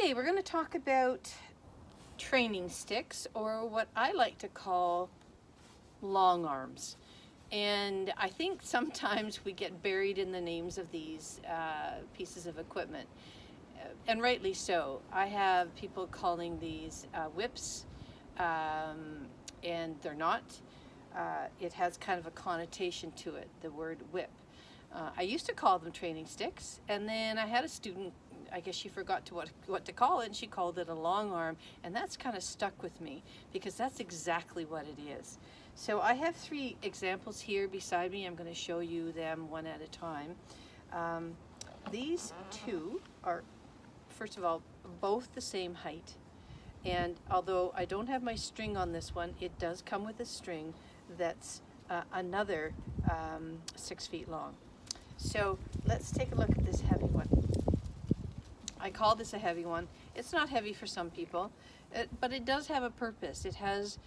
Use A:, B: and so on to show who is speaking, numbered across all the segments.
A: Okay, we're going to talk about training sticks, or what I like to call long arms. And I think sometimes we get buried in the names of these pieces of equipment, and rightly so. I have people calling these whips, and they're not. It has kind of a connotation to it, the word whip. I used to call them training sticks, and then I had a student, I guess she forgot what to call it, and she called it a long arm, and that's kind of stuck with me because that's exactly what it is. So I have 3 examples here beside me. I'm going to show you them one at a time. These 2 are, first of all, both the same height, and although I don't have my string on this one, it does come with a string that's another 6 feet long. So let's take a look at this heavy one. I call this a heavy one. It's not heavy for some people, but it does have a purpose. It has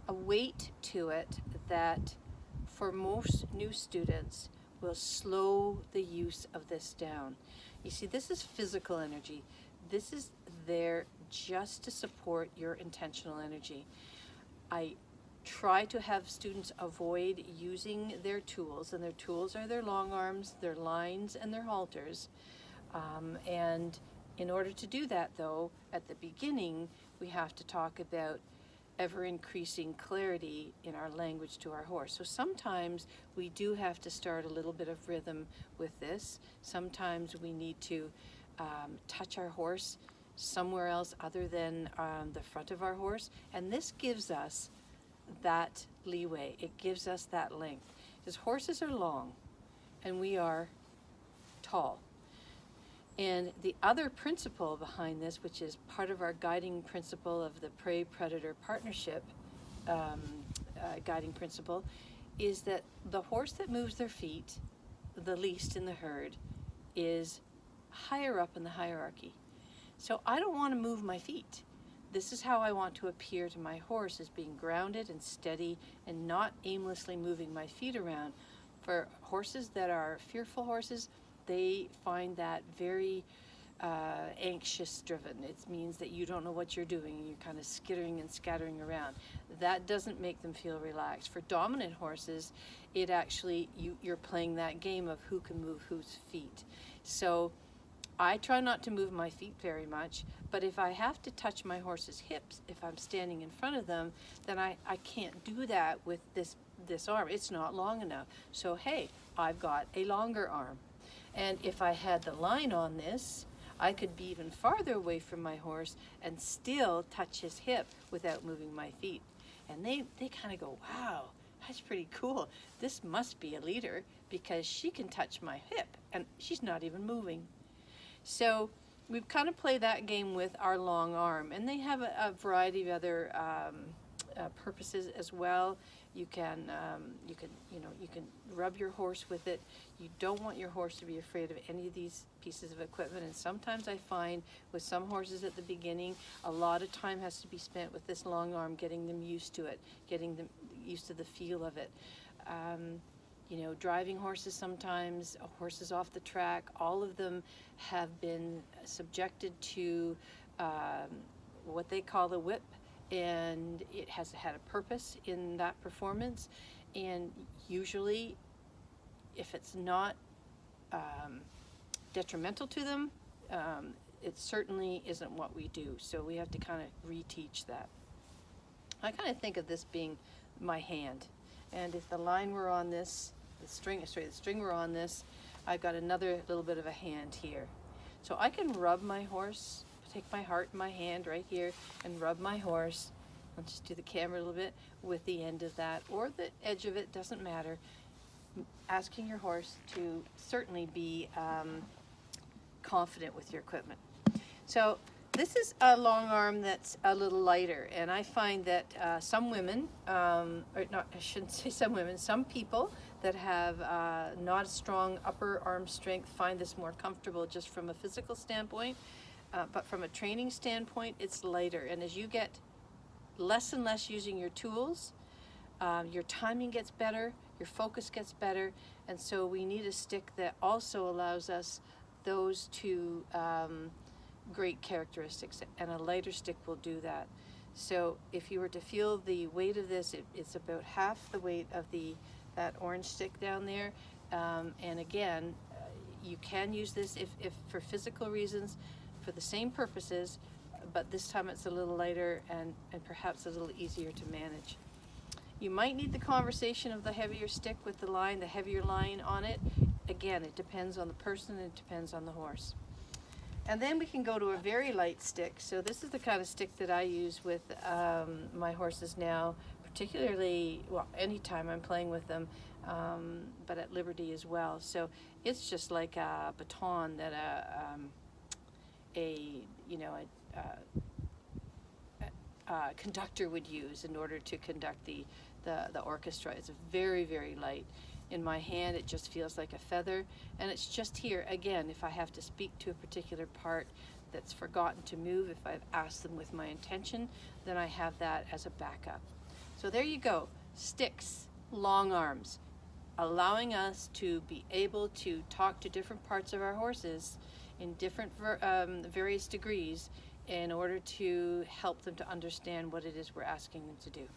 A: a weight to it that for most new students will slow the use of this down. You see, this is physical energy. This is there just to support your intentional energy. I try to have students avoid using their tools, and their tools are their long arms, their lines, and their halters. And in order to do that, though, at the beginning, we have to talk about ever-increasing clarity in our language to our horse. So sometimes we do have to start a little bit of rhythm with this. Sometimes we need to touch our horse somewhere else other than the front of our horse. And this gives us that leeway. It gives us that length. Because horses are long and we are tall. And the other principle behind this, which is part of our guiding principle of the prey-predator partnership guiding principle, is that the horse that moves their feet the least in the herd is higher up in the hierarchy. So I don't want to move my feet. This is how I want to appear to my horse, as being grounded and steady and not aimlessly moving my feet around. For horses that are fearful horses, they find that very anxious driven. It means that you don't know what you're doing and you're kind of skittering and scattering around. That doesn't make them feel relaxed. For dominant horses, it actually, you're playing that game of who can move whose feet. So I try not to move my feet very much, but if I have to touch my horse's hips, if I'm standing in front of them, then I can't do that with this arm. It's not long enough. So hey, I've got a longer arm. And if I had the line on this, I could be even farther away from my horse and still touch his hip without moving my feet. And they kind of go, wow, that's pretty cool. This must be a leader because she can touch my hip and she's not even moving. So we've kind of played that game with our long arm, and they have a variety of other purposes as well. You can rub your horse with it. You don't want your horse to be afraid of any of these pieces of equipment. And sometimes I find with some horses at the beginning, a lot of time has to be spent with this long arm, getting them used to it, getting them used to the feel of it. Driving horses sometimes, horses off the track, all of them have been subjected to what they call the whip, and it has had a purpose in that performance. And usually, if it's not detrimental to them, it certainly isn't what we do. So we have to kind of reteach that. I kind of think of this being my hand, and if the line were on this, the string were on this, I've got another little bit of a hand here. So I can rub my horse, take my heart in my hand right here and rub my horse. I'll just do the camera a little bit with the end of that, or the edge of it, doesn't matter. Asking your horse to certainly be confident with your equipment. So this is a long arm that's a little lighter, and I find that some women, or not, I shouldn't say some women, some people that have not a strong upper arm strength find this more comfortable just from a physical standpoint, but from a training standpoint, it's lighter. And as you get less and less using your tools, your timing gets better, your focus gets better, and so we need a stick that also allows us those two great characteristics, and a lighter stick will do that. So if you were to feel the weight of this, it's about half the weight of that orange stick down there. And again, you can use this if for physical reasons, for the same purposes, but this time it's a little lighter and perhaps a little easier to manage. You might need the conversation of the heavier stick with the heavier line on it. Again, it depends on the person, and it depends on the horse. And then we can go to a very light stick. So this is the kind of stick that I use with my horses now, particularly, well, anytime I'm playing with them, but at liberty as well. So it's just like a baton that a conductor would use in order to conduct the orchestra. It's very, very light. In my hand, it just feels like a feather, and it's just here. Again, if I have to speak to a particular part that's forgotten to move, if I've asked them with my intention, then I have that as a backup. So there you go, sticks, long arms, allowing us to be able to talk to different parts of our horses in different various degrees in order to help them to understand what it is we're asking them to do.